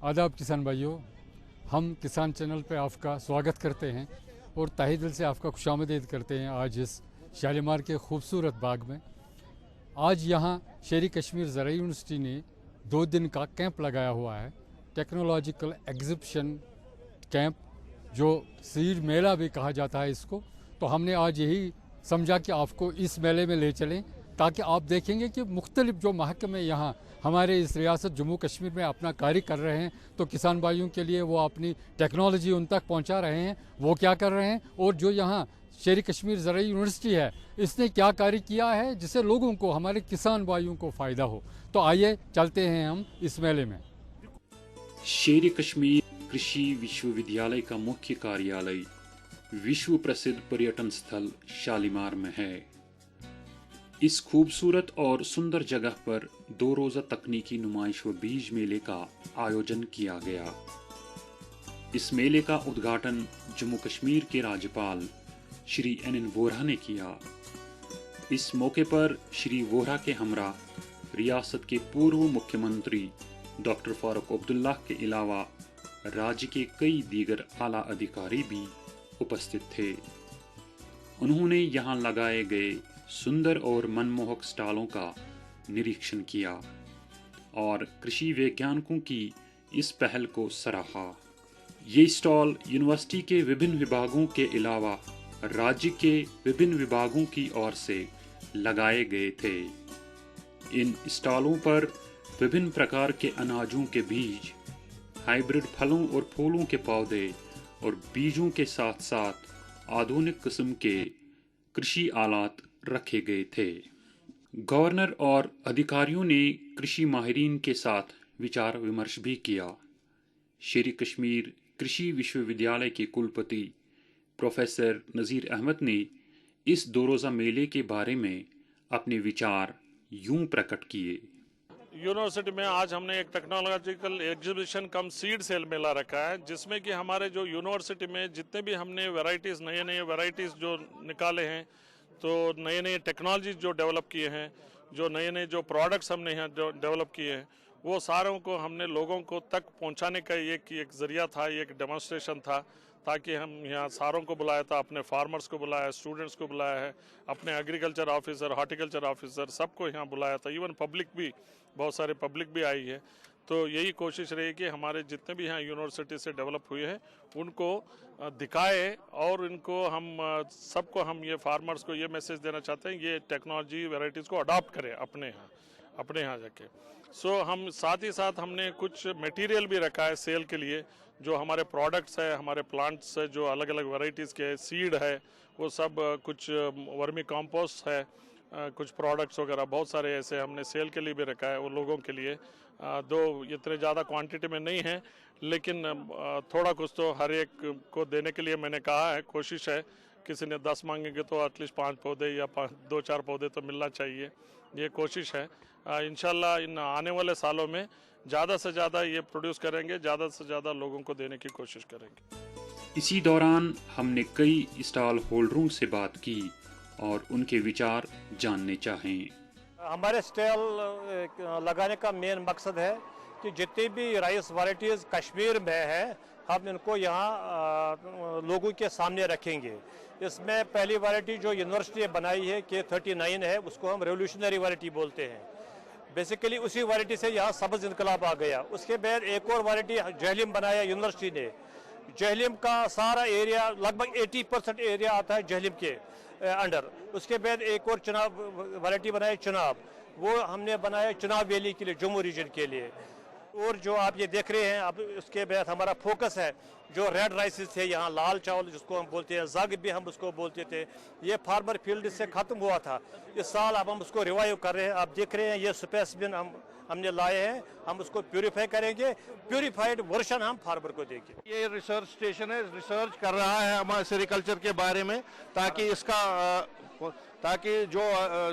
आदाब किसान भाइयों, हम किसान चैनल पे आपका स्वागत करते हैं और तहे दिल से आपका खुशामदीद करते हैं आज इस शालीमार के खूबसूरत बाग में। आज यहाँ शेरी कश्मीर ज़राई यूनिवर्सिटी ने 2 दिन का कैंप लगाया हुआ है, टेक्नोलॉजिकल एग्जिबिशन कैंप, जो सीड मेला भी कहा जाता है इसको। तो हमने आज यही समझा कि आपको इस मेले में ले चलें ताकि आप देखेंगे कि मुख्तलिफ जो महकमे यहाँ हमारे इस रियासत जम्मू कश्मीर में अपना कार्य कर रहे हैं, तो किसान भाइयों के लिए वो अपनी टेक्नोलॉजी उन तक पहुँचा रहे हैं, वो क्या कर रहे हैं, और जो यहाँ शेरी कश्मीर ज़राई यूनिवर्सिटी है इसने क्या कार्य किया है जिससे लोगों को, हमारे किसान भाइयों को फ़ायदा हो। तो आइए चलते हैं हम इस मेले में। शेरी कश्मीर कृषि विश्वविद्यालय का मुख्य कार्यालय विश्व प्रसिद्ध पर्यटन स्थल शालीमार में है। इस खूबसूरत और सुंदर जगह पर 2 रोजा तकनीकी नुमाइश व बीज मेले का आयोजन किया गया। इस मेले का उद्घाटन जम्मू कश्मीर के राज्यपाल श्री NN वोहरा ने किया। इस मौके पर श्री वोहरा के हमरा रियासत के पूर्व मुख्यमंत्री डॉक्टर फारूक अब्दुल्ला के अलावा राज्य के कई दीगर आला अधिकारी भी उपस्थित थे। उन्होंने यहाँ लगाए गए सुंदर और मनमोहक स्टॉलों का निरीक्षण किया और कृषि वैज्ञानिकों की इस पहल को सराहा। ये स्टॉल यूनिवर्सिटी के विभिन्न विभागों के अलावा राज्य के विभिन्न विभागों की ओर से लगाए गए थे। इन स्टॉलों पर विभिन्न प्रकार के अनाजों के बीज, हाइब्रिड फलों और फूलों के पौधे और बीजों के साथ साथ आधुनिक किस्म के कृषि आलात रखे गए थे। गवर्नर और अधिकारियों ने कृषि माहिरीन के साथ विचार विमर्श भी किया। शेरी कश्मीर कृषि विश्वविद्यालय के कुलपति प्रोफेसर नज़ीर अहमद ने इस 2 रोज़ा मेले के बारे में अपने विचार यूं प्रकट किए। यूनिवर्सिटी में आज हमने एक technological exhibition cum seed sale मेला रखा है, जिसमें कि हमारे जो यूनिवर्सिटी में जितने भी हमने वैरायटीज़, नए वैरायटीज़ जो निकाले हैं, तो नए टेक्नोलॉजी जो डेवलप किए हैं, जो नए जो प्रोडक्ट्स हमने यहाँ डेवलप किए हैं, वो सारों को हमने लोगों को तक पहुँचाने का एक ज़रिया था, एक डेमोन्स्ट्रेशन था, ताकि हम यहाँ सारों को बुलाया था, अपने फार्मर्स को बुलाया, स्टूडेंट्स को बुलाया है, अपने एग्रीकल्चर ऑफिसर, हॉर्टिकल्चर ऑफिसर, सबको यहाँ बुलाया था। इवन पब्लिक भी, बहुत सारे पब्लिक भी आई है। तो यही कोशिश रही कि हमारे जितने भी यहाँ यूनिवर्सिटी से डेवलप हुए हैं उनको दिखाए और इनको हम सबको, हम ये फार्मर्स को ये मैसेज देना चाहते हैं, ये टेक्नोलॉजी वैरायटीज़ को अडॉप्ट करें अपने यहाँ जाके। सो हम साथ ही साथ हमने कुछ मटेरियल भी रखा है सेल के लिए, जो हमारे प्रोडक्ट्स है, हमारे प्लांट्स है, जो अलग अलग वैरायटीज़ के सीड है, वो सब कुछ वर्मी कंपोस्ट है, कुछ प्रोडक्ट्स वगैरह बहुत सारे ऐसे हमने सेल के लिए भी रखा है, वो लोगों के लिए। दो इतने ज़्यादा क्वांटिटी में नहीं है, लेकिन थोड़ा कुछ तो हर एक को देने के लिए मैंने कहा है। कोशिश है, किसी ने 10 मांगेंगे तो एटलीस्ट 5 पौधे या 2-4 पौधे तो मिलना चाहिए, ये कोशिश है। इंशाल्लाह इन आने वाले सालों में ज़्यादा से ज़्यादा ये प्रोड्यूस करेंगे, ज़्यादा से ज़्यादा लोगों को देने की कोशिश करेंगे। इसी दौरान हमने कई स्टॉल होल्डरों से बात की और उनके विचार जानने चाहें। हमारे स्टॉल लगाने का मेन मकसद है कि जितनी भी राइस वैरायटीज़ कश्मीर में है, हम इनको यहाँ लोगों के सामने रखेंगे। इसमें पहली वैरायटी जो यूनिवर्सिटी ने बनाई है K39 है, उसको हम रेवोल्यूशनरी वैरायटी बोलते हैं। बेसिकली उसी वैरायटी से यहाँ सब्ज़ इनकलाब आ गया। उसके बाद एक और वैरायटी जहलिम बनाया यूनिवर्सिटी ने। जहलिम का सारा एरिया, लगभग 80% एरिया आता है जहलिम के। अंडर। उसके बाद एक और चुनाव वैरायटी बनाई चुनाव, वो हमने बनाया चुनाव वैली के लिए, जम्मू रीजन के लिए। और जो आप ये देख रहे हैं अब उसके बाद हमारा फोकस है जो रेड राइसेस थे यहाँ, लाल चावल जिसको हम बोलते हैं, जग भी हम उसको बोलते थे, ये फार्मर फील्ड से ख़त्म हुआ था। इस साल अब हम उसको रिवाइव कर रहे हैं। आप देख रहे हैं ये स्पेसिमेन हमने लाए हैं, हम उसको प्यूरिफाई करेंगे, प्यूरिफाइड वर्जन हम फार्मर को देंगे। ये रिसर्च स्टेशन है, रिसर्च कर रहा है हमारे सेरिकल्चर के बारे में, ताकि जो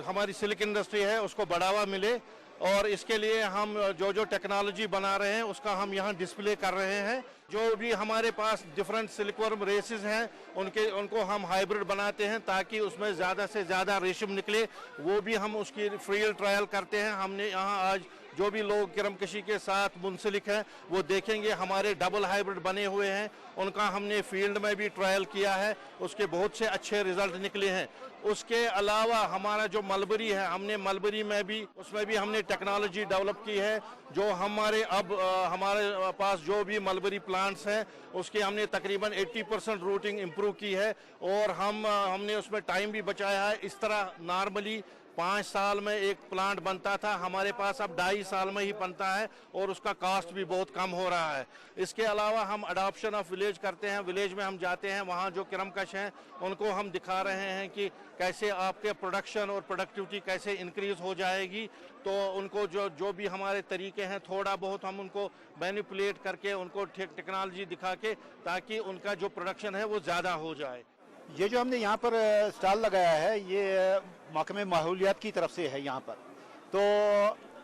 हमारी सिल्क इंडस्ट्री है उसको बढ़ावा मिले। और इसके लिए हम जो टेक्नोलॉजी बना रहे हैं उसका हम यहाँ डिस्प्ले कर रहे हैं। जो भी हमारे पास डिफरेंट सिल्कवर्म रेसेस हैं उनको हम हाइब्रिड बनाते हैं ताकि उसमें ज़्यादा से ज़्यादा रेशम निकले, वो भी हम उसकी फील्ड ट्रायल करते हैं। हमने यहाँ आज जो भी लोग किरमकशी के साथ मुंसलिक हैं वो देखेंगे हमारे डबल हाइब्रिड बने हुए हैं, उनका हमने फील्ड में भी ट्रायल किया है, उसके बहुत से अच्छे रिजल्ट निकले हैं। उसके अलावा हमारा जो मलबरी है, हमने मलबरी में भी उसमें भी हमने टेक्नोलॉजी डेवलप की है। जो हमारे पास जो भी मलबरी प्लांट्स हैं उसके हमने तकरीबन 80% रूटिंग इम्प्रूव की है और हमने उसमें टाइम भी बचाया है। इस तरह नॉर्मली 5 साल में एक प्लांट बनता था, हमारे पास अब 2.5 साल में ही बनता है और उसका कॉस्ट भी बहुत कम हो रहा है। इसके अलावा हम अडॉप्शन ऑफ विलेज करते हैं, विलेज में हम जाते हैं, वहाँ जो किरमकश हैं उनको हम दिखा रहे हैं कि कैसे आपके प्रोडक्शन और प्रोडक्टिविटी कैसे इंक्रीज हो जाएगी। तो उनको जो भी हमारे तरीके हैं थोड़ा बहुत हम उनको मैनिपुलेट करके उनको टेक्नोलॉजी दिखा के ताकि उनका जो प्रोडक्शन है वो ज़्यादा हो जाए। ये जो हमने यहाँ पर स्टॉल लगाया है ये महकमे माहौलियात की तरफ से है यहाँ पर। तो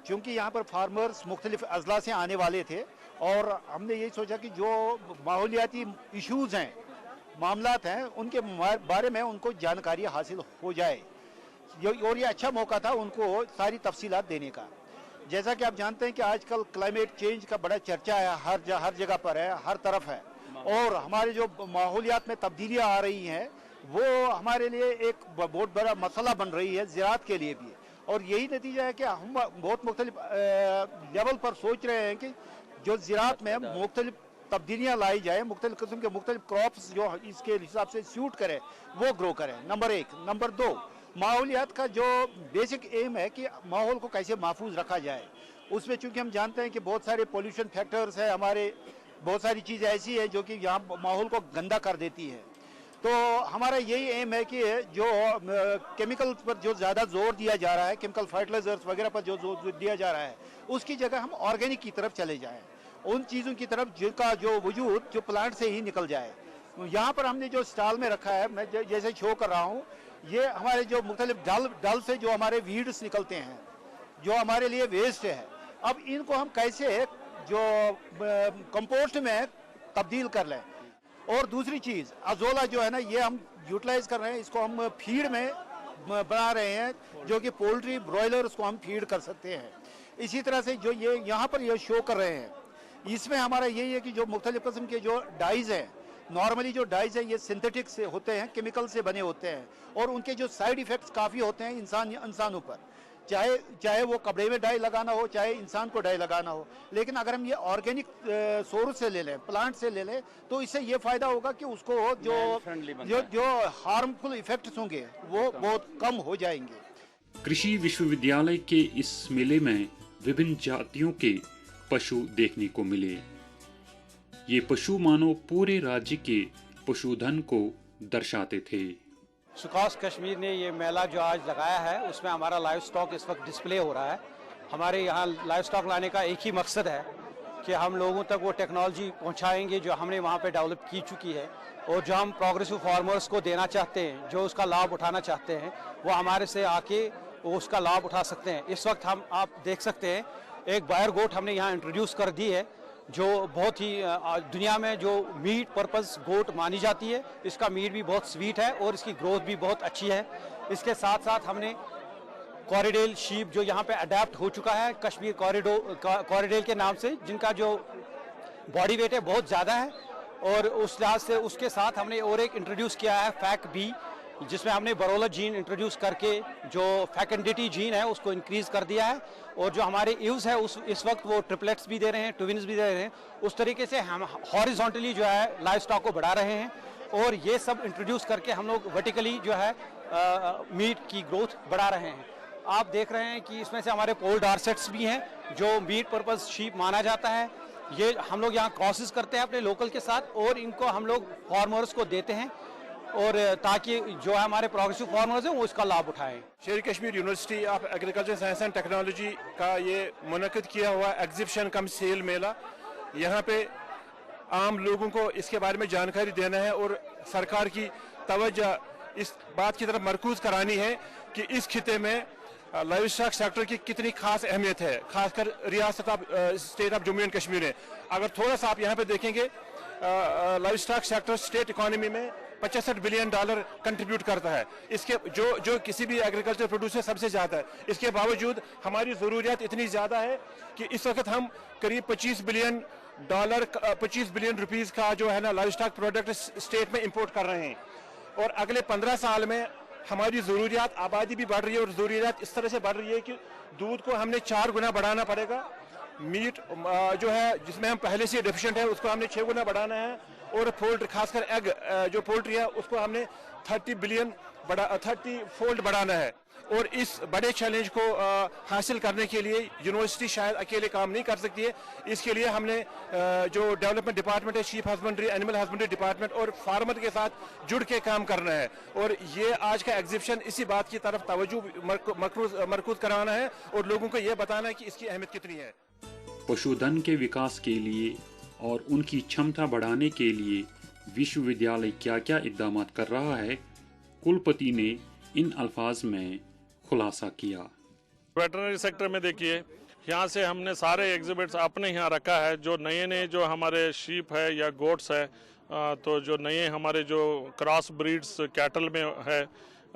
चूँकि यहाँ पर फार्मर्स मुख्तलिफ अजला से आने वाले थे और हमने यही सोचा कि जो माहौलियाती इश्यूज़ हैं, मामलात हैं, उनके बारे में उनको जानकारी हासिल हो जाए और ये अच्छा मौका था उनको सारी तफसीलात देने का। जैसा कि आप जानते हैं कि आजकल क्लाइमेट चेंज का बड़ा चर्चा है, हर जगह पर है, हर तरफ है, और हमारे जो माहौलियात में तब्दीलियाँ आ रही हैं वो हमारे लिए एक बहुत बड़ा मसला बन रही है, ज़राअत के लिए भी। और यही नतीजा है कि हम बहुत मुख्तलिफ लेवल पर सोच रहे हैं कि जो ज़राअत में मुख्तलिफ तब्दीलियाँ लाई जाए, मुख्तलिफ किस्म के मुख्तलिफ क्रॉप्स जो इसके हिसाब से सूट करें वो ग्रो करें, नंबर 1। नंबर 2, माहौलियात का जो बेसिक एम है कि माहौल को कैसे महफूज रखा जाए। उसमें चूँकि हम जानते हैं कि बहुत सारे पोल्यूशन फैक्टर्स हैं, हमारे बहुत सारी चीज़ ऐसी है जो कि यहाँ माहौल को गंदा कर देती है। तो हमारा यही एम है कि जो केमिकल पर जो ज़्यादा जोर दिया जा रहा है, केमिकल फर्टिलाइजर्स वगैरह पर जो जोर दिया जा रहा है, उसकी जगह हम ऑर्गेनिक की तरफ चले जाएं, उन चीज़ों की तरफ जिनका जो वजूद जो प्लांट से ही निकल जाए। यहाँ पर हमने जो स्टॉल में रखा है, मैं जैसे शो कर रहा हूँ, ये हमारे जो मुख्तलिफ डल से जो हमारे वीड्स निकलते हैं, जो हमारे लिए वेस्ट है, अब इनको हम कैसे जो कंपोस्ट में तब्दील कर लें। और दूसरी चीज़ अजोला जो है ना, ये हम यूटिलाइज कर रहे हैं, इसको हम फीड में बना रहे हैं जो कि पोल्ट्री ब्रॉयलर उसको हम फीड कर सकते हैं। इसी तरह से जो ये यहाँ पर ये शो कर रहे हैं, इसमें हमारा यही है कि जो मुख्तलिफ किस्म के जो डाइज़ हैं, नॉर्मली जो डाइज़ हैं ये सिंथेटिक से होते हैं, केमिकल से बने होते हैं, और उनके जो साइड इफ़ेक्ट्स काफ़ी होते हैं इंसानों पर, चाहे वो कपड़े में डाई लगाना हो, चाहे इंसान को डाई लगाना हो। लेकिन अगर हम ये ऑर्गेनिक सोर्स से ले लें, प्लांट से ले लें, तो इससे ये फ़ायदा होगा कि उसको जो हार्मफुल इफ़ेक्ट्स होंगे वो बहुत कम हो जाएंगे। कृषि विश्वविद्यालय के इस मेले में विभिन्न जातियों के पशु देखने को मिले। ये पशु मानो पूरे राज्य के पशुधन को दर्शाते थे। सुकास कश्मीर ने ये मेला जो आज लगाया है उसमें हमारा लाइव स्टॉक इस वक्त डिस्प्ले हो रहा है। हमारे यहाँ लाइव स्टॉक लाने का एक ही मकसद है कि हम लोगों तक वो टेक्नोलॉजी पहुँचाएंगे जो हमने वहाँ पे डेवलप की चुकी है, और जो हम प्रोग्रेसिव फार्मर्स को देना चाहते हैं, जो उसका लाभ उठाना चाहते हैं, वो हमारे से आके वो उसका लाभ उठा सकते हैं। इस वक्त आप देख सकते हैं एक बायर गोट हमने यहाँ इंट्रोड्यूस कर दी है जो बहुत ही दुनिया में जो मीट पर्पस गोट मानी जाती है। इसका मीट भी बहुत स्वीट है और इसकी ग्रोथ भी बहुत अच्छी है। इसके साथ साथ हमने कॉरिडेल शीप जो यहाँ पे अडेप्ट हो चुका है कश्मीर कॉरिडेल के नाम से, जिनका जो बॉडी वेट है बहुत ज़्यादा है, और उस लिहाज से उसके साथ हमने और एक इंट्रोड्यूस किया है फैक बी, जिसमें हमने बरोला जीन इंट्रोड्यूस करके जो फैकेंडिटी जीन है उसको इंक्रीज कर दिया है, और जो हमारे यूज है इस वक्त वो ट्रिपलेट्स भी दे रहे हैं, ट्विन्स भी दे रहे हैं। उस तरीके से हम हॉरिजॉन्टली जो है लाइव स्टॉक को बढ़ा रहे हैं। और ये सब इंट्रोड्यूस करके हम लोग वर्टिकली जो है मीट की ग्रोथ बढ़ा रहे हैं। आप देख रहे हैं कि इसमें से हमारे पोल डार्सेट्स भी हैं जो मीट पर्पज शीप माना जाता है। ये हम लोग यहाँ क्रॉसेस करते हैं अपने लोकल के साथ और इनको हम लोग फार्मर्स को देते हैं और ताकि जो है हमारे प्रोग्रेसिव फार्मर्स हैं वो इसका लाभ उठाएं। शेर Kashmir university of agriculture science and technology का ये मुनक़िद किया हुआ एग्जीबिशन कम सेल मेला, यहाँ पे आम लोगों को इसके बारे में जानकारी देना है और सरकार की तवज्जो इस बात की तरफ मरकूज करानी है कि इस खिते में लाइव स्टॉक सेक्टर की कितनी खास अहमियत है, खासकर रियासत of state of Jammu and Kashmir है। अगर थोड़ा सा आप यहाँ पे देखेंगे, live stock sector state economy में $65 बिलियन कंट्रीब्यूट करता है। इसके जो किसी भी एग्रीकल्चर प्रोड्यूस से सबसे ज़्यादा है। इसके बावजूद हमारी ज़रूरियात इतनी ज़्यादा है कि इस वक्त हम करीब $25 बिलियन रुपीज़ का जो है ना लाइव स्टॉक प्रोडक्ट स्टेट में इंपोर्ट कर रहे हैं और अगले 15 साल में हमारी ज़रूरियात, आबादी भी बढ़ रही है और ज़रूरियात इस तरह से बढ़ रही है कि दूध को हमने 4 गुना बढ़ाना पड़ेगा। मीट जो है जिसमें हम पहले से डेफिशिएंट है उसको हमने 6 गुना बढ़ाना है और पोल्ट्री, खासकर एग जो पोल्ट्री है उसको हमने 30 फोल्ड बढ़ाना है। और इस बड़े चैलेंज को हासिल करने के लिए यूनिवर्सिटी शायद अकेले काम नहीं कर सकती है। इसके लिए हमने जो डेवलपमेंट डिपार्टमेंट है, sheep husbandry, animal husbandry department और फार्मर के साथ जुड़ के काम करना है। और ये आज का एग्जीबिशन इसी बात की तरफ तवज्जो मरकूज कराना है और लोगों को ये बताना है कि इसकी अहमियत कितनी है। पशुधन के विकास के लिए और उनकी क्षमता बढ़ाने के लिए विश्वविद्यालय क्या क्या इकदाम कर रहा है, कुलपति ने इन अल्फाज में खुलासा किया। वेटरनरी सेक्टर में देखिए, यहाँ से हमने सारे एग्जिबिट्स अपने यहाँ रखा है। जो नए जो हमारे शीप है या गोट्स है, तो जो नए हमारे जो क्रॉस ब्रीड्स कैटल में है,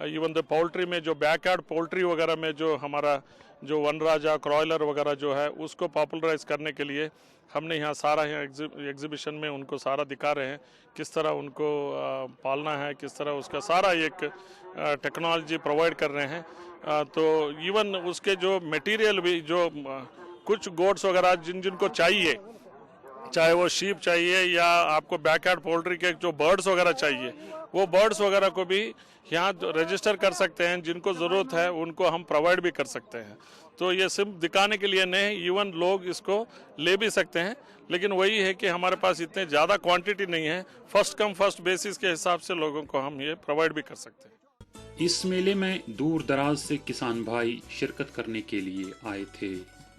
इवन द पोल्ट्री में जो बैकयार्ड पोल्ट्री वगैरह में जो हमारा जो वनराजा क्रॉयलर वगैरह जो है उसको पॉपुलराइज करने के लिए हमने यहाँ सारा एग्जीबिशन में उनको सारा दिखा रहे हैं किस तरह उनको पालना है, किस तरह उसका सारा एक टेक्नोलॉजी प्रोवाइड कर रहे हैं। तो इवन उसके जो मटेरियल भी जो कुछ गोट्स वगैरह जिनको चाहिए, चाहे वो शीप चाहिए या आपको बैकयार्ड पोल्ट्री के जो बर्ड्स वगैरह चाहिए, वो बर्ड्स वगैरह को भी यहाँ रजिस्टर कर सकते हैं। जिनको ज़रूरत है उनको हम प्रोवाइड भी कर सकते हैं। तो ये सिर्फ दिखाने के लिए नहीं, इवन लोग इसको ले भी सकते हैं। लेकिन वही है कि हमारे पास इतने ज़्यादा क्वांटिटी नहीं है, फर्स्ट कम फर्स्ट बेसिस के हिसाब से लोगों को हम ये प्रोवाइड भी कर सकते हैं। इस मेले में दूर दराज से किसान भाई शिरकत करने के लिए आए थे।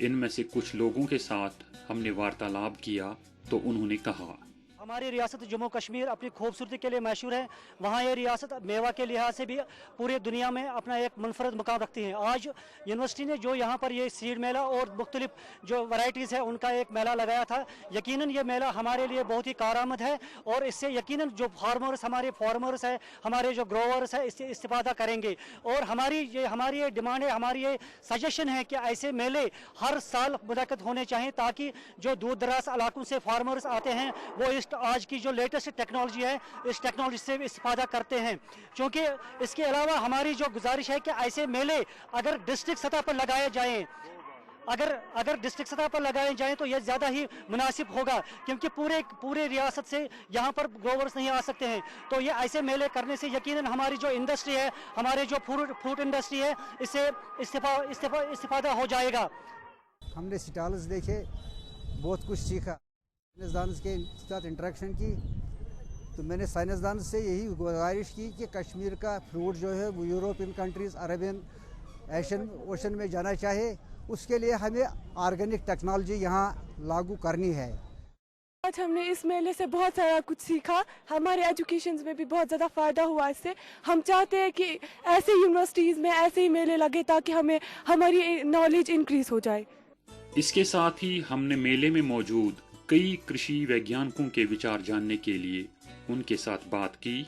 इनमें से कुछ लोगों के साथ हमने वार्तालाप किया तो उन्होंने कहा, हमारी रियासत जम्मू कश्मीर अपनी खूबसूरती के लिए मशहूर है। वहाँ ये रियासत मेवा के लिहाज से भी पूरी दुनिया में अपना एक मुनफरद मुकाम रखती है। आज यूनिवर्सिटी ने जो यहाँ पर ये सीड मेला और मुख्तलिफ जो वैरायटीज़ है उनका एक मेला लगाया था। यकीनन ये मेला हमारे लिए बहुत ही कारआमद है और इससे यकीनन जो हमारे फार्मर्स है, हमारे जो ग्रोवर्स है, इससे इस्तेफादा करेंगे। और हमारी ये डिमांड है, हमारी ये सजेशन है कि ऐसे मेले हर साल मुनक्किद होने चाहिए ताकि जो दूर दराज इलाकों से फार्मर्स आते हैं वो इस आज की जो लेटेस्ट टेक्नोलॉजी है इस टेक्नोलॉजी से इस्तेफादा करते हैं। क्योंकि इसके अलावा हमारी जो गुजारिश है कि ऐसे मेले अगर डिस्ट्रिक्ट सतह पर लगाए जाएं, अगर डिस्ट्रिक्ट सतह पर लगाए जाएं तो यह ज़्यादा ही मुनासिब होगा। क्योंकि पूरे रियासत से यहाँ पर ग्रोवर्स नहीं आ सकते हैं। तो ये ऐसे मेले करने से यकीनन हमारी जो इंडस्ट्री है, हमारे जो फ्रूट इंडस्ट्री है, इससे इस्तेफादा हो जाएगा। हमने स्टॉल्स देखे, बहुत कुछ सीखा, साइंसदान के साथ इंटरेक्शन की। तो मैंने साइंसदान से यही गुजारिश की कि कश्मीर का फ्रूट जो है वो European countries, Arabian Asian ocean में जाना चाहे, उसके लिए हमें ऑर्गेनिक टेक्नोलॉजी यहाँ लागू करनी है। आज हमने इस मेले से बहुत सारा कुछ सीखा, हमारे एजुकेशन में भी बहुत ज़्यादा फ़ायदा हुआ इससे। हम चाहते हैं कि ऐसे यूनिवर्सिटीज़ में ऐसे ही मेले लगे ताकि हमारी नॉलेज इंक्रीज़ हो जाए। इसके साथ ही हमने मेले में मौजूद कई कृषि वैज्ञानिकों के विचार जानने के लिए उनके साथ बात की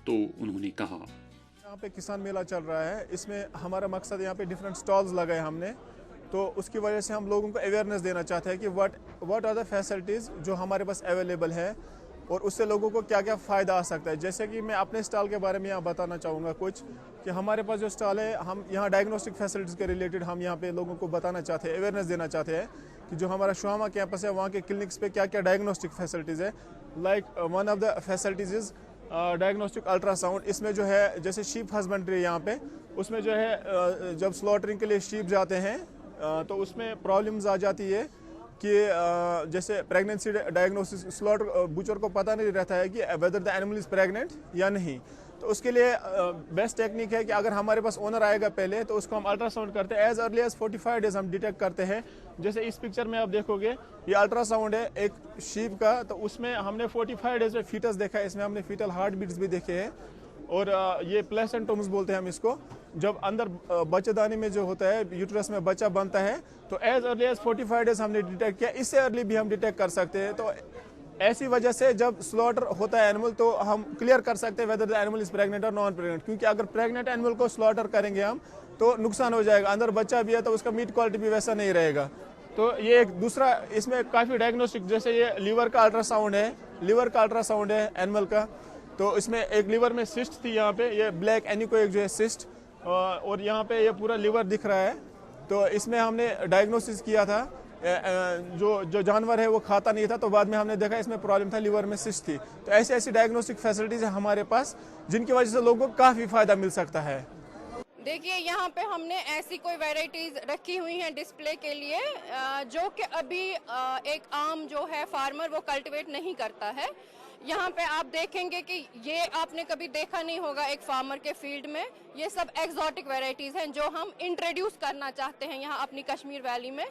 तो उन्होंने कहा, यहाँ पे किसान मेला चल रहा है, इसमें हमारा मकसद यहाँ पे डिफरेंट स्टॉल्स लगाए हमने, तो उसकी वजह से हम लोगों को अवेयरनेस देना चाहते हैं कि व्हाट आर द फैसिलिटीज़ जो हमारे पास अवेलेबल है और उससे लोगों को क्या क्या फ़ायदा आ सकता है। जैसे कि मैं अपने स्टॉल के बारे में यहाँ बताना चाहूँगा कुछ, कि हमारे पास जो स्टॉल है, हम यहाँ डायग्नोस्टिक फैसिलिटीज़ के रिलेटेड हम यहाँ पे लोगों को बताना चाहते हैं, अवेयरनेस देना चाहते हैं कि जो हमारा शुहामा कैंपस है वहाँ के क्लिनिक्स पे क्या क्या डायग्नोस्टिक फैसिलिटीज़ है। Like one of the facilities is diagnostic ultrasound. इसमें जो है जैसे शीप हस्बेंड्री यहाँ पे, उसमें जो है जब स्लॉटरिंग के लिए शीप जाते हैं तो उसमें प्रॉब्लम्स आ जाती है कि जैसे प्रेगनेंसी डायग्नोसिस, स्लॉटर बूचर को पता नहीं रहता है कि whether the animal is pregnant या नहीं। तो उसके लिए बेस्ट टेक्निक है कि अगर हमारे पास ओनर आएगा पहले तो उसको हम अल्ट्रासाउंड करते हैं। एज अर्ली एज 45 डेज हम डिटेक्ट करते हैं। जैसे इस पिक्चर में आप देखोगे ये अल्ट्रासाउंड है एक शीप का, तो उसमें हमने 45 डेज में फीटस देखा है। इसमें हमने फीटल हार्ट बीट्स भी देखे हैं। और ये प्लेसेंटोम्स बोलते हैं हम इसको, जब अंदर बच्चेदानी में जो होता है यूट्रस में बच्चा बनता है, तो एज अर्ली एज 45 डेज हमने डिटेक्ट किया। इससे अर्ली भी हम डिटेक्ट कर सकते हैं। तो ऐसी वजह से जब स्लॉटर होता है एनिमल तो हम क्लियर कर सकते हैं whether the animal is pregnant और नॉन प्रेग्नेंट। क्योंकि अगर प्रेग्नेंट एनिमल को स्लॉटर करेंगे हम तो नुकसान हो जाएगा, अंदर बच्चा भी है तो उसका मीट क्वालिटी भी वैसा नहीं रहेगा। तो ये एक दूसरा इसमें काफ़ी डायग्नोस्टिक, जैसे ये लीवर का अल्ट्रासाउंड है, लीवर का अल्ट्रासाउंड है एनिमल का। तो इसमें एक लीवर में सिस्ट थी यहाँ पे, ये ब्लैक एनिकोएक जो है सिस्ट, और यहाँ पे ये पूरा लीवर दिख रहा है। तो इसमें हमने डायग्नोसिस किया था, जो जानवर है वो खाता नहीं था, तो बाद में हमने देखा इसमें प्रॉब्लम था, लीवर में सिस्ट थी। तो ऐसी ऐसी डायग्नोस्टिक फैसिलिटीज है हमारे पास जिनकी वजह से लोगों को काफ़ी फ़ायदा मिल सकता है। देखिए यहाँ पे हमने ऐसी कोई वैरायटीज रखी हुई हैं डिस्प्ले के लिए जो कि अभी एक आम जो है फार्मर वो कल्टीवेट नहीं करता है। यहाँ पे आप देखेंगे कि ये आपने कभी देखा नहीं होगा एक फार्मर के फील्ड में। ये सब एक्सोटिक वैरायटीज हैं जो हम इंट्रोड्यूस करना चाहते हैं यहाँ अपनी कश्मीर वैली में,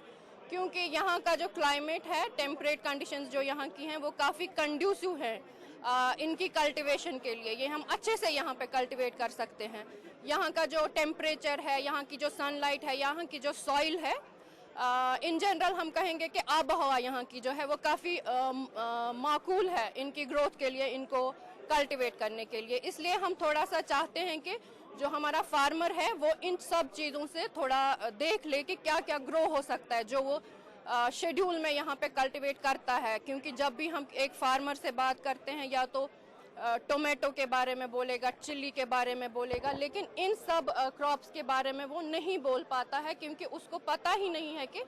क्योंकि यहाँ का जो क्लाइमेट है, टेम्परेट कंडीशंस जो यहाँ की हैं वो काफ़ी कंड्यूसिव हैं इनकी कल्टीवेशन के लिए। ये हम अच्छे से यहाँ पे कल्टीवेट कर सकते हैं। यहाँ का जो टेम्परेचर है, यहाँ की जो सनलाइट है, यहाँ की जो सॉइल है, इन जनरल हम कहेंगे कि आबहवा यहाँ की जो है वो काफ़ी माकूल है इनकी ग्रोथ के लिए, इनको कल्टीवेट करने के लिए। इसलिए हम थोड़ा सा चाहते हैं कि जो हमारा फार्मर है वो इन सब चीज़ों से थोड़ा देख ले कि क्या क्या ग्रो हो सकता है जो वो शेड्यूल में यहाँ पे कल्टीवेट करता है। क्योंकि जब भी हम एक फार्मर से बात करते हैं या तो टोमेटो के बारे में बोलेगा, चिल्ली के बारे में बोलेगा, लेकिन इन सब क्रॉप्स के बारे में वो नहीं बोल पाता है क्योंकि उसको पता ही नहीं है कि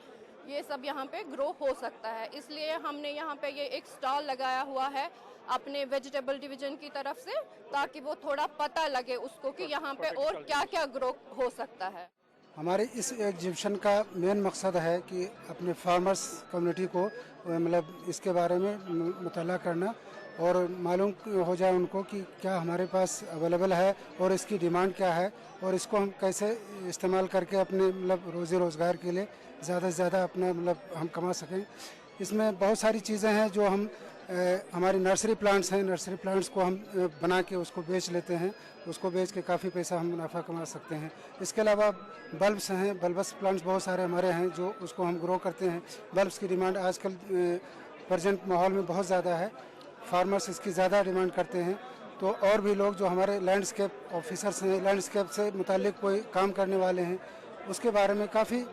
ये सब यहाँ पे ग्रो हो सकता है। इसलिए हमने यहाँ पे ये एक स्टॉल लगाया हुआ है अपने वेजिटेबल डिवीजन की तरफ से, ताकि वो थोड़ा पता लगे उसको कि यहाँ पे और क्या क्या ग्रो हो सकता है। हमारे इस एग्जीबिशन का मेन मकसद है कि अपने फार्मर्स कम्युनिटी को मतलब इसके बारे में मुताला करना और मालूम हो जाए उनको कि क्या हमारे पास अवेलेबल है और इसकी डिमांड क्या है और इसको हम कैसे इस्तेमाल करके अपने मतलब रोज़ी रोज़गार के लिए ज़्यादा से ज़्यादा अपना मतलब हम कमा सकें। इसमें बहुत सारी चीज़ें हैं जो हम हमारी नर्सरी प्लांट्स हैं, नर्सरी प्लांट्स को हम बना के उसको बेच लेते हैं, उसको बेच के काफ़ी पैसा हम मुनाफा कमा सकते हैं। इसके अलावा बल्ब्स हैं, बल्बस प्लांट्स बहुत सारे हमारे हैं जो उसको हम ग्रो करते हैं। बल्ब्स की डिमांड आजकल प्रेजेंट माहौल में बहुत ज़्यादा है, फार्मर्स इसकी ज़्यादा डिमांड करते हैं। तो और भी लोग जो हमारे लैंडस्केप ऑफिसर्स हैं, लैंडस्केप से मुतालिक कोई काम करने वाले हैं, उसके बारे में काफ़ी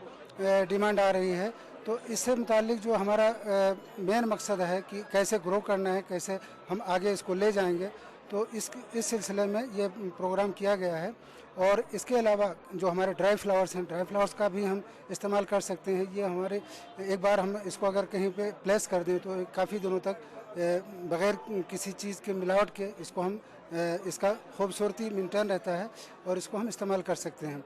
डिमांड आ रही है। तो इससे मुतालिक जो हमारा मेन मकसद है कि कैसे ग्रो करना है, कैसे हम आगे इसको ले जाएंगे, तो इस सिलसिले में ये प्रोग्राम किया गया है। और इसके अलावा जो हमारे ड्राई फ्लावर्स हैं, ड्राई फ्लावर्स का भी हम इस्तेमाल कर सकते हैं। ये हमारे एक बार हम इसको अगर कहीं पे प्लेस कर दें तो काफ़ी दिनों तक बग़ैर किसी चीज़ के मिलावट के इसको हम इसका खूबसूरती मेंटेन रहता है और इसको हम इस्तेमाल कर सकते हैं।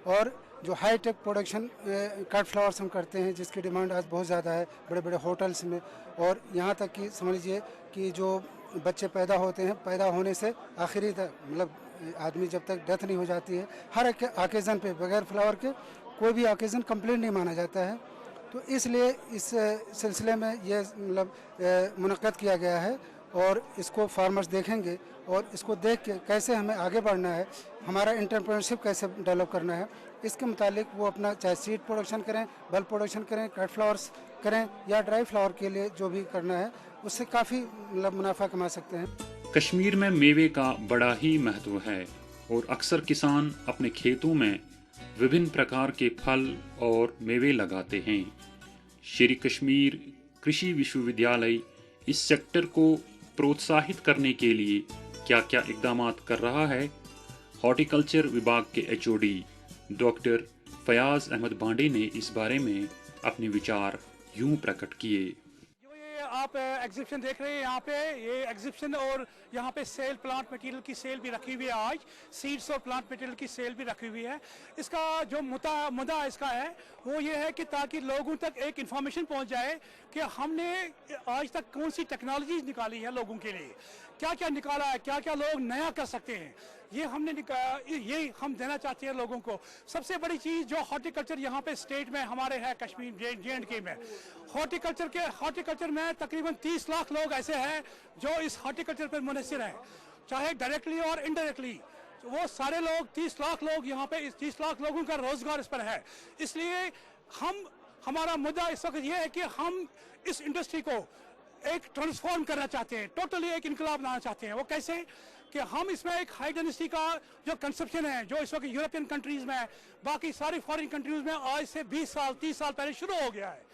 और जो high tech production cut flowers हम करते हैं जिसकी डिमांड आज बहुत ज़्यादा है बड़े बड़े होटल्स में, और यहाँ तक कि समझ लीजिए कि जो बच्चे पैदा होते हैं, पैदा होने से आखिरी तक मतलब आदमी जब तक डेथ नहीं हो जाती है, हर एक ओकेज़न पे बगैर फ्लावर के कोई भी ओकेज़न कंप्लीट नहीं माना जाता है। तो इसलिए इस सिलसिले में ये मतलब मुनक्कद किया गया है और इसको फार्मर्स देखेंगे और इसको देख के कैसे हमें आगे बढ़ना है, हमारा एंटरप्रेन्योरशिप कैसे डेवलप करना है, इसके मुतालिक वो अपना चाहे सीड प्रोडक्शन करें, बल्ब प्रोडक्शन करें, कट फ्लावर्स करें या ड्राई फ्लावर के लिए जो भी करना है उससे काफ़ी मतलब मुनाफा कमा सकते हैं। कश्मीर में मेवे का बड़ा ही महत्व है और अक्सर किसान अपने खेतों में विभिन्न प्रकार के फल और मेवे लगाते हैं। शेर कश्मीर कृषि विश्वविद्यालय इस सेक्टर को प्रोत्साहित करने के लिए क्या क्या इकदाम कर रहा है, हॉर्टिकल्चर विभाग के एचओडी डॉक्टर फयाज अहमद बांडे ने इस बारे में अपने विचार यूं प्रकट किए। ये आप एग्जीबिशन देख रहे हैं यहाँ पे, ये एग्जीबिशन और यहाँ पे सेल प्लांट मटेरियल की सेल भी रखी हुई है। आज सीड्स और प्लांट मटेरियल की सेल भी रखी हुई है। इसका जो मुद्दा इसका है वो ये है कि ताकि लोगों तक एक इन्फॉर्मेशन पहुँच जाए कि हमने आज तक कौन सी टेक्नोलॉजी निकाली है लोगों के लिए, क्या क्या निकाला है, क्या क्या लोग नया कर सकते हैं, ये हम देना चाहते हैं लोगों को। सबसे बड़ी चीज़ जो हॉर्टिकल्चर यहाँ पे स्टेट में हमारे है कश्मीर JNK में, हॉर्टिकल्चर में तकरीबन 30 लाख लोग ऐसे हैं जो इस हॉर्टिकल्चर पर मुनहसिर हैं, चाहे डायरेक्टली और इनडायरेक्टली। वो सारे लोग 30 लाख लोग यहाँ पे, इस 30 लाख लोगों का रोजगार इस पर है। इसलिए हमारा मुद्दा इस वक्त ये है कि हम इस इंडस्ट्री को एक ट्रांसफॉर्म करना चाहते हैं, टोटली एक इनकलाब लाना चाहते हैं। वो कैसे कि हम इसमें एक हाई डेंसिटी का जो कंसेप्शन है जो इस वक्त यूरोपियन कंट्रीज में, बाकी सारी फॉरेन कंट्रीज में आज से 20 साल 30 साल पहले शुरू हो गया है।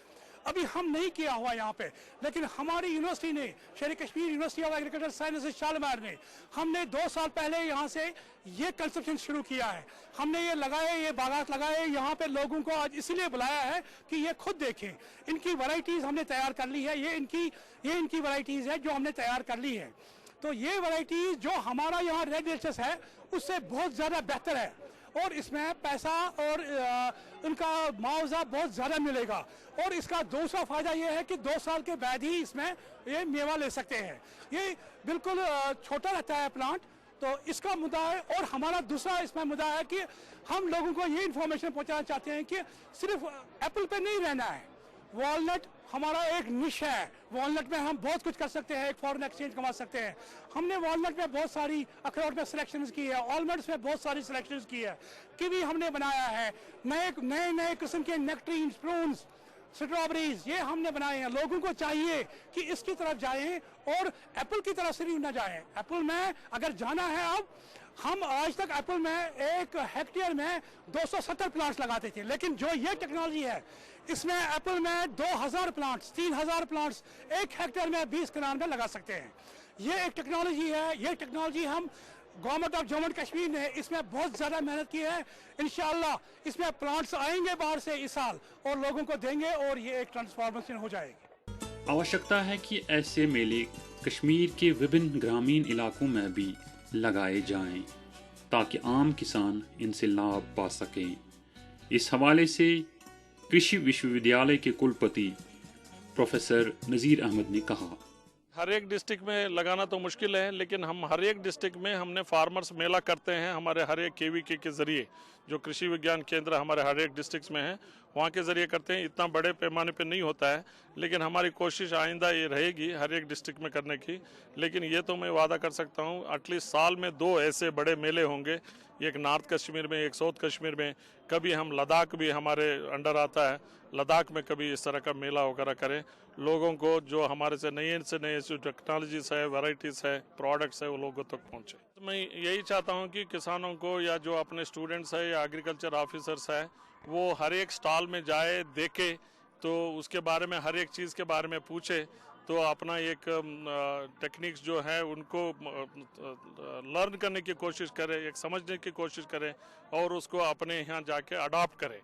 अभी हम नहीं किया हुआ यहाँ पे, लेकिन हमारी यूनिवर्सिटी ने, शेर Kashmir university of agriculture sciences Shalimar ने, हमने 2 साल पहले यहाँ से ये कंसेप्शन शुरू किया है। हमने ये लगाए, ये बागात लगाए, यहाँ पे लोगों को आज इसलिए बुलाया है कि ये खुद देखें। इनकी वैरायटीज हमने तैयार कर ली है, ये इनकी वैरायटीज है जो हमने तैयार कर ली है। तो ये वैरायटीज जो हमारा यहाँ रेड डिलीशियस है उससे बहुत ज़्यादा बेहतर है और इसमें पैसा और उनका मुआवजा बहुत ज़्यादा मिलेगा। और इसका दूसरा फ़ायदा ये है कि 2 साल के बाद ही इसमें ये मेवा ले सकते हैं। ये बिल्कुल छोटा रहता है प्लांट, तो इसका मुद्दा है। और हमारा दूसरा इसमें मुद्दा है कि हम लोगों को ये इन्फॉर्मेशन पहुंचाना चाहते हैं कि सिर्फ एप्पल पे नहीं रहना है, वॉलनट हमारा एक निश है। वॉलनट में हम बहुत कुछ कर सकते हैं, एक फॉरेन एक्सचेंज कमा सकते हैं। हमने वॉलनट में बहुत सारी, अखरोट में सिलेक्शंस की है, ऑलमंड्स में बहुत सारी सिलेक्शंस की है, कीवी हमने बनाया है, नए किस्म के नेक्टरीन्स, प्रून्स, स्ट्रॉबेरीज ये हमने बनाए हैं। लोगों को चाहिए कि इसकी तरफ जाएं और एप्पल की तरफ से भी ना जाएं। एप्पल में अगर जाना है, अब हम आज तक एप्पल में 1 हेक्टेयर में 270 प्लांट्स लगाते थे, लेकिन जो ये टेक्नोलॉजी है इसमें एप्पल में 2000 प्लांट्स, 3000 प्लांट्स 1 हेक्टेयर में 20 कनाल में लगा सकते हैं। ये एक टेक्नोलॉजी है। ये टेक्नोलॉजी हम government of Jammu and Kashmir ने इसमें बहुत ज़्यादा मेहनत की है। इंशाल्लाह इसमें प्लांट्स आएंगे बाहर से इस साल और लोगों को देंगे और ये एक ट्रांसफॉर्मेशन हो जाएगी। आवश्यकता है कि ऐसे मेले कश्मीर के विभिन्न ग्रामीण इलाकों में भी लगाए जाएं ताकि आम किसान इनसे लाभ पा सकें। इस हवाले से कृषि विश्वविद्यालय के कुलपति प्रोफेसर नज़ीर अहमद ने कहा, हर एक डिस्ट्रिक्ट में लगाना तो मुश्किल है, लेकिन हम हर एक डिस्ट्रिक्ट में हमने फार्मर्स मेला करते हैं। हमारे हर एक KVK के ज़रिए, जो कृषि विज्ञान केंद्र हमारे हर एक डिस्ट्रिक्ट में है, वहाँ के ज़रिए करते हैं। इतना बड़े पैमाने पे नहीं होता है, लेकिन हमारी कोशिश आइंदा ये रहेगी हर एक डिस्ट्रिक्ट में करने की। लेकिन ये तो मैं वादा कर सकता हूँ, एटलीस्ट साल में 2 ऐसे बड़े मेले होंगे, एक नॉर्थ कश्मीर में, एक साउथ कश्मीर में। कभी हम लद्दाख भी हमारे अंडर आता है, लद्दाख में कभी इस तरह का मेला वगैरह करें। लोगों को जो हमारे से नए जो टेक्नोलॉजीज है, वैरायटीज़ है, प्रोडक्ट्स है, वो लोगों तक पहुँचे। तो मैं यही चाहता हूँ कि किसानों को या जो अपने स्टूडेंट्स है या एग्रीकल्चर ऑफिसर्स है, वो हर एक स्टॉल में जाए, देखे, तो उसके बारे में हर एक चीज़ के बारे में पूछे, तो अपना एक टेक्निक्स जो है उनको लर्न करने की कोशिश करें, एक समझने की कोशिश करें और उसको अपने यहाँ जाके अडॉप्ट करें।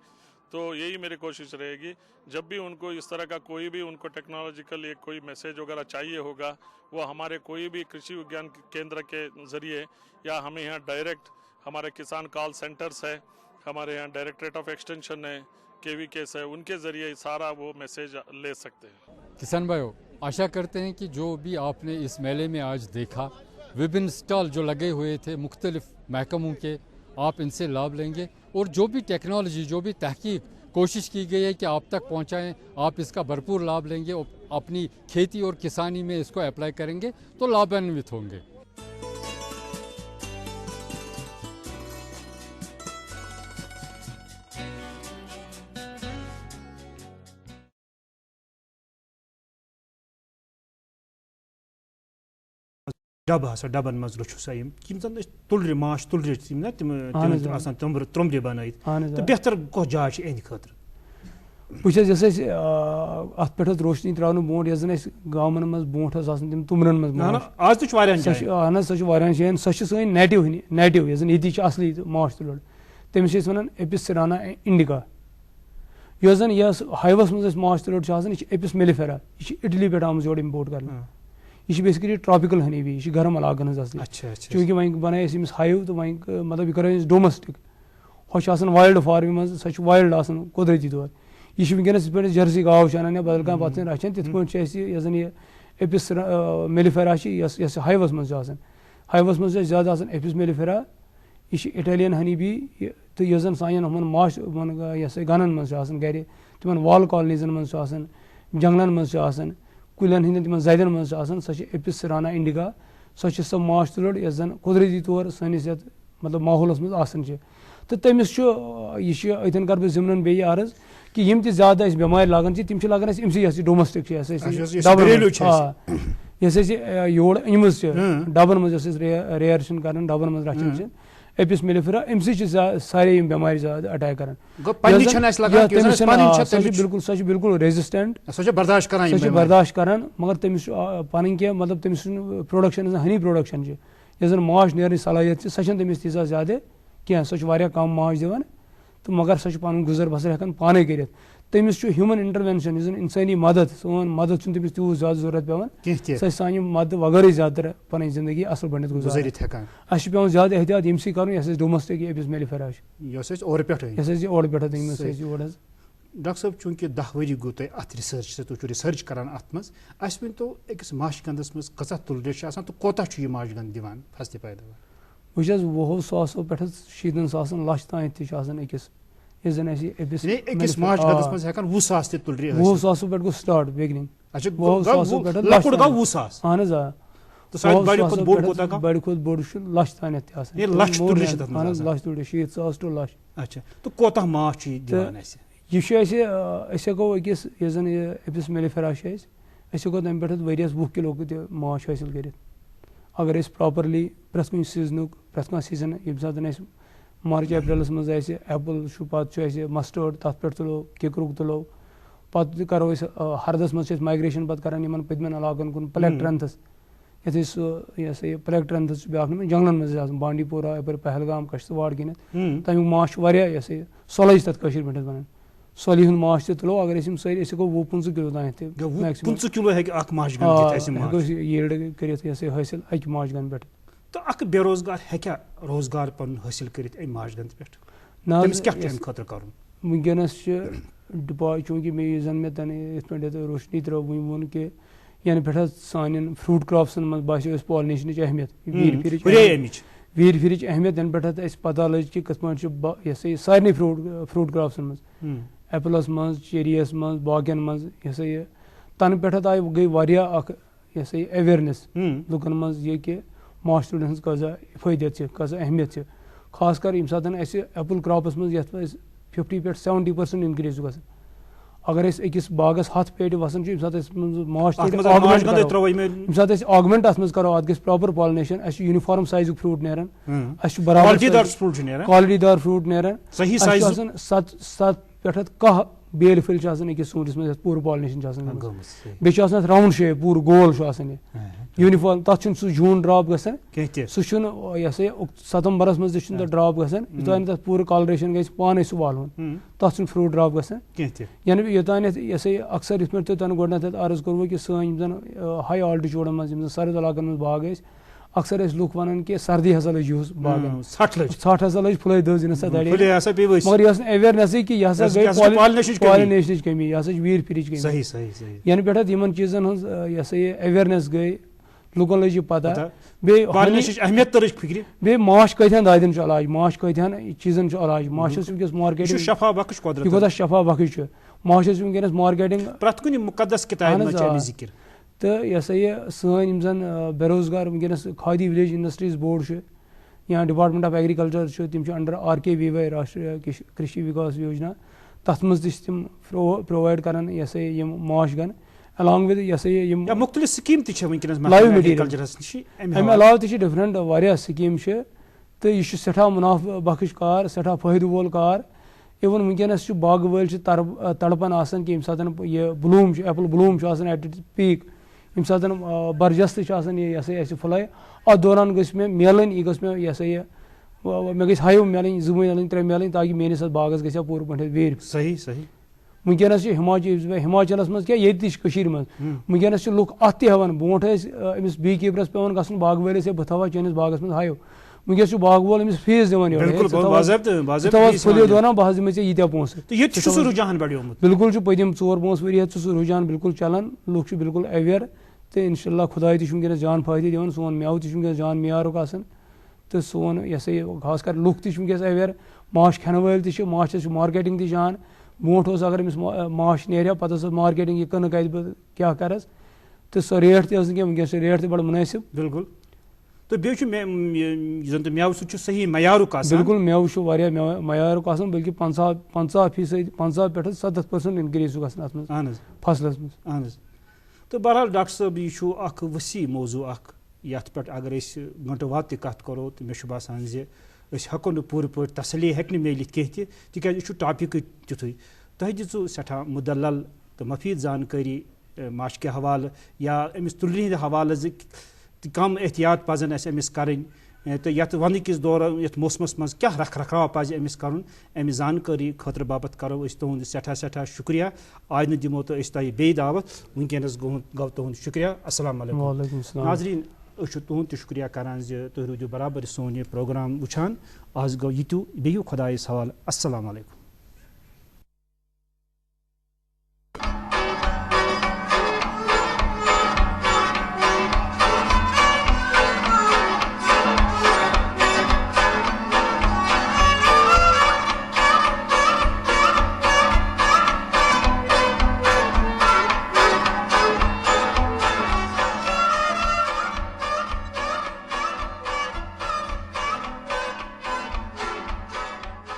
तो यही मेरी कोशिश रहेगी। जब भी उनको इस तरह का कोई भी उनको टेक्नोलॉजिकल एक कोई मैसेज वगैरह चाहिए होगा, वो हमारे कोई भी कृषि विज्ञान केंद्र के ज़रिए या हमें यहाँ डायरेक्ट हमारे किसान कॉल सेंटर्स है, हमारे यहाँ डायरेक्टरेट ऑफ एक्सटेंशन है, KVK है, उनके ज़रिए सारा वो मैसेज ले सकते हैं। किसान भाइयों, आशा करते हैं कि जो भी आपने इस मेले में आज देखा, विभिन्न स्टॉल जो लगे हुए थे मुख्तलिफ महकमों के, आप इनसे लाभ लेंगे और जो भी टेक्नोलॉजी, जो भी तहकीक कोशिश की गई है कि आप तक पहुंचाएं, आप इसका भरपूर लाभ लेंगे और अपनी खेती और किसानी में इसको अप्लाई करेंगे तो लाभान्वित होंगे। डब हसा डबन मज रचु सा यम जन तुलर माश तुलर ना तम त्रोम्ब्रे बनाई तो बेहतर कह जाय एंद खतर बस जैसे अत पे रोशनी त्रावन बोट जन गाँवन मज बोट तम तुमरन मज आज तो जान सह नेटिव ये असली माश तुलर तमिस वन एपिस सिराना इंडिका यह जन यस हाइवस मज माश तलड़ यह एपिस मेलिफेरा यह इटली पे आम जोड़ इम्पोर्ट कर यह बेसिकली ट्रॉपिकल हनी बी यह गर्म इलाकन हज चूंकि वह बनाए अमिस हाइव तो वह मतलब यह करो डोमेस्टिक हॉश वाइल्ड फार्म मज सह वाइल्ड कुदरती तौर यह वनस पे जर्सी गाव अनान या बदल कह पे रचान तिथ पे जन यह एपिस मेलिफेरा यस हाइवस मज हाइवस मज ज्यादा एपिस मेलिफेरा यह इटालियन हनी बी तो यह जन सान माश यह गनन मज गर तिम वाल कॉलोनीजन मज जंगलन मज कुलन हंद तिम जदन मज सह एपिस सिराना इंडिका सह माश तलड़ यह जन कुदरती तौर सनिस मतलब माहौलस मज तो तमिस यह अतन कर बह जिमन बे अर्ज कि यम ज्यादा बेमार लागान तिम लागान अमसी डोमेस्टिक योर अमज डबन मज रेयर कर डबन मज रचान एपिस मेलिफेरा अमसी सारे बेमार ज्यादा अटैक कर बिल्कुल सह बिल्कुल रेजिस्टेंट बर्दाश्त कर मगर तमिस पन कह मतलब तमिस प्रोडक्शन हनी प्रोडक्शन यह जन माश नेर सलाहियत सह तमिस तीजा ज्यादा क्या सह कम माश दिवान तो मगर सह पन गुजर बसर हेकान पाने कर तमिस ह्यूमन इंटरवेंशन इंसानी मदद सोन मदद तमिस तूत ज्यादा जरूरत पे सह सान मदद वगैरह ज्यादा पन जिंदगी असल पे गुजारित पे ज्यादा एहतियात यमसी कर डोमेस्टिक एपिस मेलिफेरा और पे डॉक्टर साहब चूंकि 10 वरी गो तुम अत रिसर्च से तुम रिसर्च करान अत मज अस वन तो अकिस माश गंदस मज कसा तुलरे तो कोता यह माश गंद दिवान फसली पैदावार वह 100 सासों पे 70 सास लच तान तकिस यह जन अकिस माश गंदस मज हेकान 20 सास तुलरे 20 सासों पे गो स्टार्ट बिगनिंग अहन बड़ खुद बोड़ लच तान लच तुलरे 60 सास टू लच अच्छा तो कोता माश दिवान यह हेको अकिस यह जन एपिस मेलिफेरा हेको तम पे वरियस 20 किलो माश हासिल कर अगर प्रॉपरली प्रत कुछ सीजन सीजन ये सात मार्च अप्रैलस मज एप्पल पे मस्टर्ड तथ पे तुलो किकरुक तुलो पे करो हरदस मज माइग्रेशन पे कर पदमन इलाकन कुन प्लेक ट्रेंथस ये सह प्लेक ट्रेंथस ब्या जंगलन मज बांडीपोरा यप पहलगाम कश्तवाड़ किन तमिक माश यह सोलज तथ पे सोली हूं माश तुलो अगर सारी हेको 50 किलो तान 50 किलो यील्ड कर हासिल अक माश गन पे तो अख बेरोजगार हेक्या रोजगार पन हासिल कर माश गंद पे तमिस क्या खतर कर वनस चूंकि मे जन मे तन पे रोशनी त्रो वो कि यानी पे सान फ्रूट क्रॉप्सन मज बासो पॉलिनेशन अहमियत वीर फिर अहमियत यन पे पता लग कि कत पे सारे फ्रूट क्रॉप्सन मज एप्पलस मज चेरियस मज बाकियन मज यह तन पे आई गई यह अवेयरनेस लुकन मज ये कि माश तुलन हज कजा फ़ायदत कजा अहमियत खास कर यम सात एप्पल क्रॉपस मज ये 50 पे 70% इनक्रीज ग अगर अकिस बागस 7 पेट वसान माश ऑगमेंट अत मज करो अत proper pollination uniform size fruit नेरान क्वालिटीदार फ्रूट नेरान 7 पे 10 बेल फिल अकिस सूंटस मज पूर पॉलिनेशन बे राउंड शेप पूर गोल यूनिफॉर्म तथ जून ड्रॉप गसान सह यह सितंबरस मज ड्रॉप गसान योतान तथ पूर कॉलरेशन गई पाने सह वालुन तथ फ्रूट ड्रॉप गसान यानी योतान यह अक्सर ये तन गोडनथ अर्ज कोर कि सन हाई ऑल्टीट्यूडन मज सर्द इलाकन मज बाग अक्सर लुक वन कि सर्दी हसा लज बागन 60 हसा लज फुल दज मगर यह अवेयरनेस कि यह पॉलिनेशन कमी यह वीर फिर कमी यानी पे चीजन यह अवेयरनेस गई लुकन लज पता बे माश कथन दादन इलाज माश कथन चीजन इलाज माश मार्केटिंग शफा बख्श माश वनस मार्केटिंग प्रत कुन मुकद्दस किताब में चले जिक्र तो यह सन जन बेरोजगार वनस खादी विलेज इंडस्ट्रीज बोर्ड या डिपार्टमेंट ऑफ एग्रीकल्चर तिम अंडर RKVY राष्ट्रीय कृषि विकास योजना तथ मज तम प्रोवाइड कर यह माश गन अलॉन्ग विद यह मुख्तलिफ स्कीम लाइव मटीरियल अमे अलाव डिफरेंट वारिया स्कीम तो यह सठा मुनाफा बख्श कार सठा फायदे वोल कार इवन वनस बाग वल तड़पन आसान कि सात यह bloom apple bloom at its peak यम सात बरजस्त यह फुलाय अत दौरान गई मे मेलन यह मे यह मे गई हाइव मेलन 2 मेलन 3 मेलन ताकि मेनिस बागस गया पूर पे वेर सही सही वुनकस हिमाचल मज क्या ये मज वुनकस लुक अत हेवान ब्रोट अमिस बी कीपरस पेवान गसन बाग वालिस बह थवा चैनिस बागस मज हायो वुनकस बाग वोल अमिस फीस दिवान फुलियो दान बह दिमे ये यीत्या पोंसे रुझान बढ़ियोमुत बिल्कुल पदिम 4-5 वरी सह रुझान बिल्कुल चलान लुक बिल्कुल अवेयर तो इंशाल्लाह खुदा वुनकस जान फायदे दिवान सोन मेव वुनकस जान मियारुक आसान तो सोन यह खास कर लुक वुनकस अवेयर माश खान वाल माशस मार्केटिंग ती जान ब्रोट अगर अमिस माश नेर पत मार्केटिंग यह कन कत क्या करस तो सो रेट तक वुनकस रेट बड़ मुनासिब बिल्कुल तो बेन मेव सह सही मयारुक बिल्कुल मेव मयारुक बल्कि 50% पे 70% इनक्रीज गसन फसलस मज तो बहरहाल डॉक्टर साहब यह वसी मौजू ये पे अगर गंटो वाद कत करो तो मे बासान हेको न पूर पे तसली हेक मिलित कह तिक टॉपिक तिथु तुह दिचु सठा मुदल्लल तो मफीद जानकारी माश के हवाले या अमिस तुलि हंद हवाले कम एहतियात पजन अमिस करें तो ये वन किस दौर ये मौसमस मज क्या रख रखाव पज अमिस कर अमि जानकारी खतर बाबत करो तुंद सठा शुक्रिया आज दिमो तो बे दावत वनकस गो तुंद शुक्रिया अस्सलाम वालेकुम नाज़रीन तुंद शुक्रिया करान तुम रूजू बराबर सोन ये प्रोग्राम वुचान आज गो यू बेयू खुदायस हवाले अस्सलाम वालेकुम।